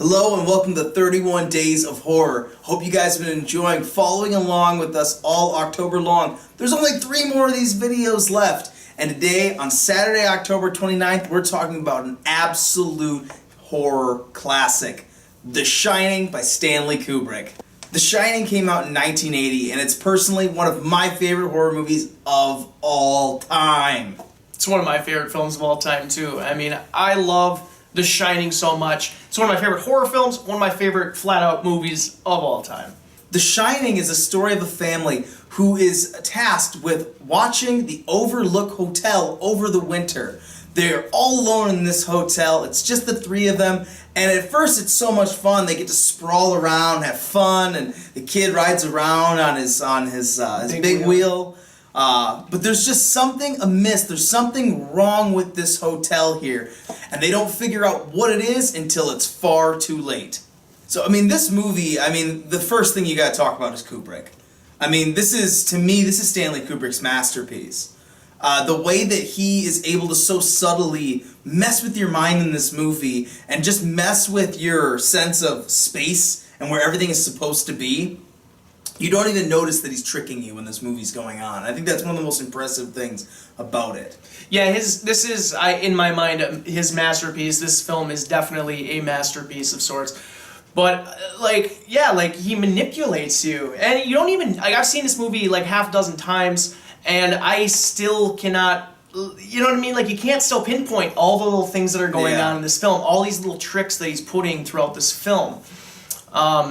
Hello and welcome to 31 Days of Horror. Hope you guys have been enjoying following along with us all October long. There's only 3 more of these videos left. And today, on Saturday, October 29th, we're talking about an absolute horror classic, The Shining by Stanley Kubrick. The Shining came out in 1980, and it's personally one of my favorite horror movies of all time. It's one of my favorite films of all time, too. I mean, I love The Shining so much. It's one of my favorite horror films, one of my favorite flat-out movies of all time. The Shining is a story of a family who is tasked with watching the Overlook Hotel over the winter. They're all alone in this hotel. It's just the 3 of them. And at first it's so much fun. They get to sprawl around, have fun, and the kid rides around on his big wheel. But there's just something amiss. There's something wrong with this hotel here. And they don't figure out what it is until it's far too late. So, I mean, this movie, the first thing you gotta talk about is Kubrick. This is Stanley Kubrick's masterpiece. The way that he is able to so subtly mess with your mind in this movie and just mess with your sense of space and where everything is supposed to be. You don't even notice that he's tricking you when this movie's going on. I think that's one of the most impressive things about it. Yeah, this is, in my mind, his masterpiece. This film is definitely a masterpiece of sorts. But, he manipulates you. And you don't even, I've seen this movie half a dozen times, and I still cannot, you know what I mean? You can't still pinpoint all the little things that are going on in this film, all these little tricks that he's putting throughout this film.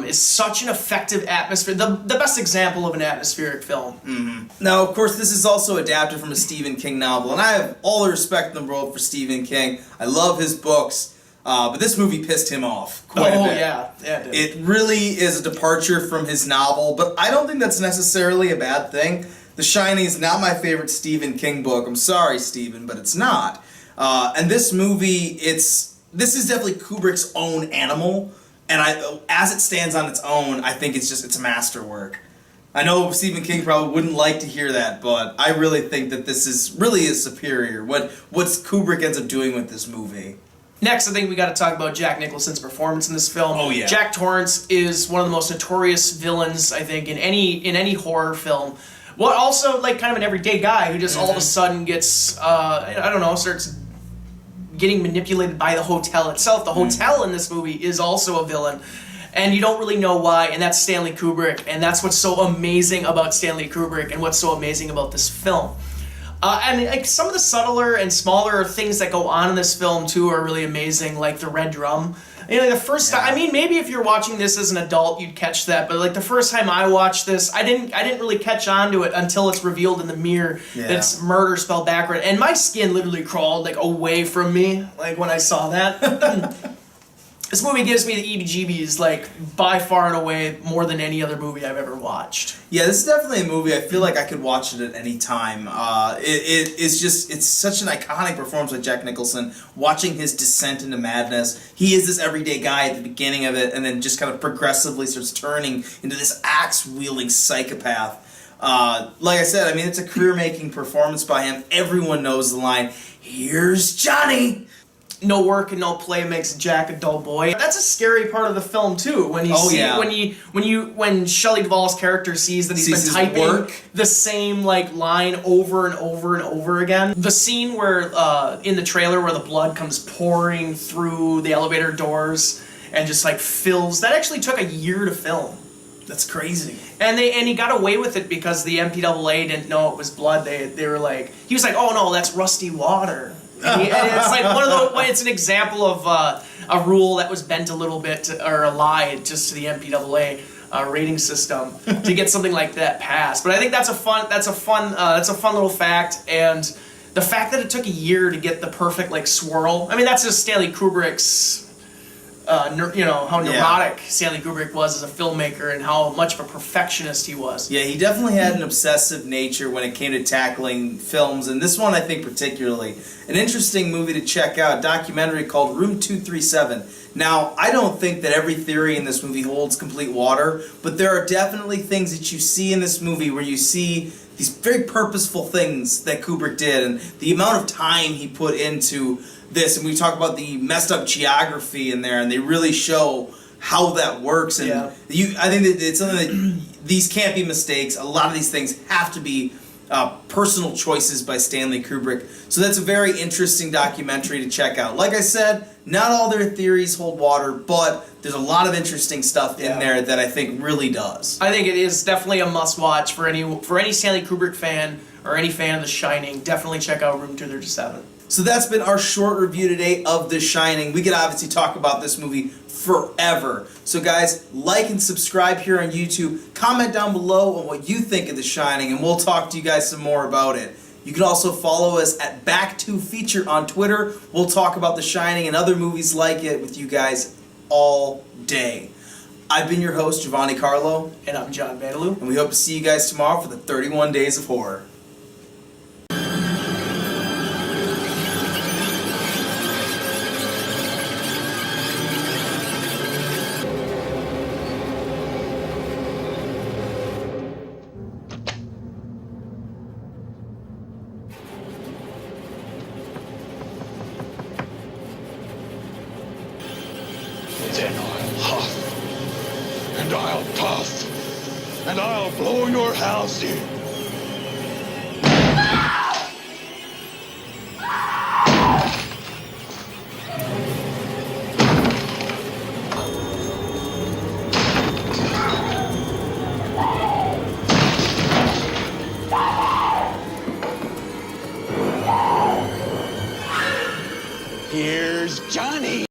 Is such an effective atmosphere. The best example of an atmospheric film. Mm-hmm. Now, of course, this is also adapted from a Stephen King novel, and I have all the respect in the world for Stephen King. I love his books, but this movie pissed him off quite a bit. Yeah, it did. It really is a departure from his novel, but I don't think that's necessarily a bad thing. The Shining is not my favorite Stephen King book. I'm sorry, Stephen, but it's not. And this movie, this is definitely Kubrick's own animal. And as it stands on its own, I think it's a masterwork. I know Stephen King probably wouldn't like to hear that, but I really think that this is superior. What Kubrick ends up doing with this movie. Next, I think we got to talk about Jack Nicholson's performance in this film. Oh yeah, Jack Torrance is one of the most notorious villains, I think, in any horror film. Well, also kind of an everyday guy who just all of a sudden gets starts getting manipulated by the hotel itself. The hotel in this movie is also a villain, and you don't really know why, and that's Stanley Kubrick, and that's what's so amazing about Stanley Kubrick and what's so amazing about this film. And some of the subtler and smaller things that go on in this film too are really amazing, like the red drum. The first time, maybe if you're watching this as an adult, you'd catch that, but the first time I watched this, I didn't really catch on to it until it's revealed in the mirror that it's murder spelled backward, and my skin literally crawled away from me, when I saw that. This movie gives me the EBGBs, by far and away, more than any other movie I've ever watched. Yeah, this is definitely a movie I feel like I could watch it at any time. It's such an iconic performance by Jack Nicholson, watching his descent into madness. He is this everyday guy at the beginning of it, and then just kind of progressively starts turning into this axe-wielding psychopath. Like I said, it's a career-making performance by him. Everyone knows the line, "Here's Johnny!" No work and no play makes Jack a dull boy. That's a scary part of the film too. When when Shelley Duvall's character sees that he's been typing the same line over and over and over again. The scene where in the trailer where the blood comes pouring through the elevator doors and just fills, that actually took a year to film. That's crazy. And he got away with it because the MPAA didn't know it was blood. They were he was "Oh no, that's rusty water." And it's it's an example of a rule that was bent a little bit or a lie just to the MPAA rating system to get something like that passed. But I think that's a fun little fact, and the fact that it took a year to get the perfect swirl. That's just Stanley Kubrick's. How neurotic Stanley Kubrick was as a filmmaker and how much of a perfectionist he was. Yeah, he definitely had an obsessive nature when it came to tackling films, and this one I think particularly. An interesting movie to check out, a documentary called Room 237. Now, I don't think that every theory in this movie holds complete water, but there are definitely things that you see in this movie where you see these very purposeful things that Kubrick did, and the amount of time he put into this, and we talk about the messed up geography in there, and they really show how that works. And I think that it's something that these can't be mistakes. A lot of these things have to be personal choices by Stanley Kubrick. So that's a very interesting documentary to check out. Like I said, not all their theories hold water, but there's a lot of interesting stuff in there that I think really does. I think it is definitely a must-watch for any Stanley Kubrick fan or any fan of The Shining. Definitely check out Room 237. So that's been our short review today of The Shining. We could obviously talk about this movie forever. So guys, like and subscribe here on YouTube. Comment down below on what you think of The Shining, and we'll talk to you guys some more about it. You can also follow us at BacktoFeature on Twitter. We'll talk about The Shining and other movies like it with you guys all day. I've been your host, Giovanni Carlo. And I'm John Vandeloo. And we hope to see you guys tomorrow for the 31 Days of Horror. Then I'll huff, and I'll puff, and I'll blow your house in.